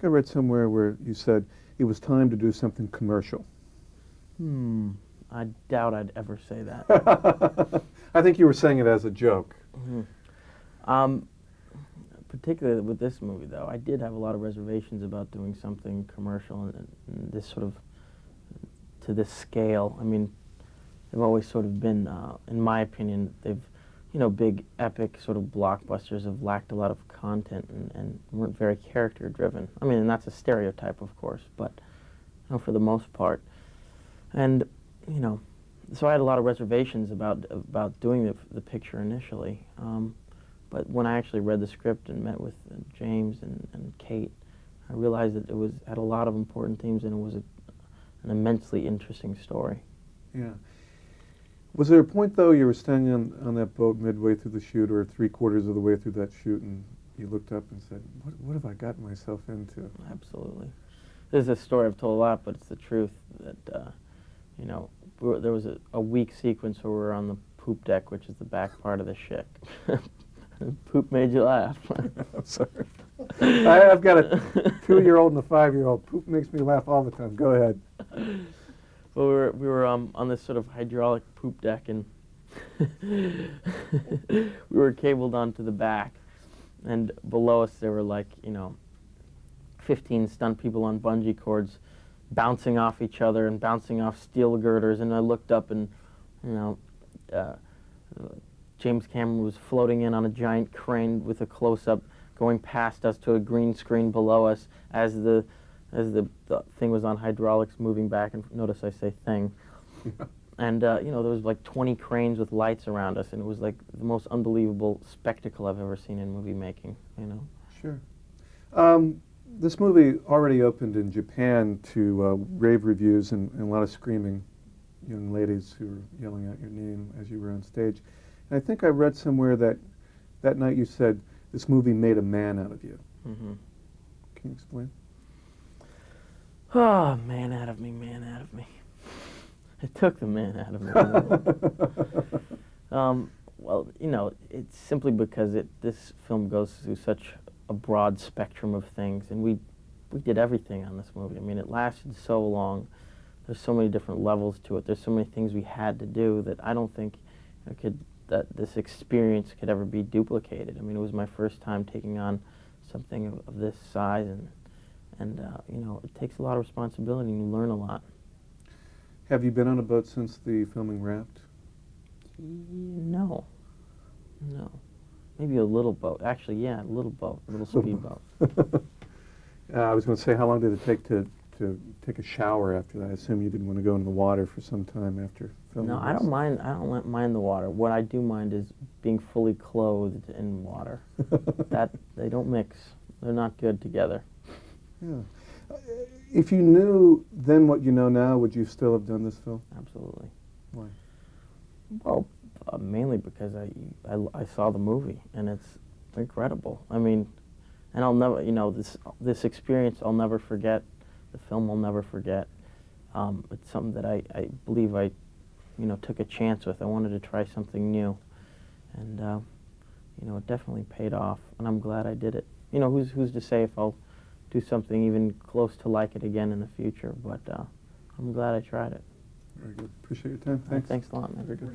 I read somewhere where you said it was time to do something commercial. I doubt I'd ever say that. I think you were saying it as a joke. Particularly with this movie, though, I did have a lot of reservations about doing something commercial and this sort of, to this scale. I mean, they've always sort of been, in my opinion, they've, big, epic sort of blockbusters have lacked a lot of content and weren't very character-driven. I mean, and that's a stereotype, of course, but, for the most part. And, so I had a lot of reservations about doing the picture initially. But when I actually read the script and met with James and Kate, I realized that it had a lot of important themes and it was an immensely interesting story. Yeah. Was there a point, though, you were standing on that boat midway through the shoot or three-quarters of the way through that shoot and you looked up and said, what have I gotten myself into? Absolutely. This is a story I've told a lot, but it's the truth that, there was a week sequence where we were on the poop deck, which is the back part of the ship. Poop made you laugh. I'm sorry. I've got a 2-year-old and a 5-year-old. Poop makes me laugh all the time. Go ahead. Well, we were on this sort of hydraulic poop deck, and we were cabled onto the back, and below us there were 15 stunt people on bungee cords, bouncing off each other and bouncing off steel girders. And I looked up, and James Cameron was floating in on a giant crane with a close-up going past us to a green screen below us as the thing was on hydraulics moving back. And notice I say thing. And, there was 20 cranes with lights around us, and it was the most unbelievable spectacle I've ever seen in movie making, Sure. This movie already opened in Japan to rave reviews and a lot of screaming young ladies who were yelling out your name as you were on stage. And I think I read somewhere that night you said this movie made a man out of you. Mm-hmm. Can you explain? Oh, man out of me, man out of me. It took the man out of me. Well, it's simply because this film goes through such a broad spectrum of things, and we did everything on this movie. I mean, it lasted so long. There's so many different levels to it. There's so many things we had to do that I don't think that this experience could ever be duplicated. I mean, it was my first time taking on something of this size, and it takes a lot of responsibility, and you learn a lot. Have you been on a boat since the filming wrapped? No. Maybe a little boat. Actually, yeah, a little boat, a little speedboat. I was going to say, how long did it take to take a shower after that? I assume you didn't want to go in the water for some time after filming. No, I don't mind. I don't mind the water. What I do mind is being fully clothed in water. That they don't mix. They're not good together. Yeah. If you knew then what you know now, would you still have done this film? Absolutely. Why? Well, mainly because I saw the movie, and it's incredible. I mean, and I'll never, this experience I'll never forget. The film I'll never forget. It's something that I believe I, took a chance with. I wanted to try something new, and it definitely paid off, and I'm glad I did it. Who's to say if I'll do something even close to like it again in the future? But I'm glad I tried it. Very good. Appreciate your time. Thanks. Thanks a lot, man. Very good.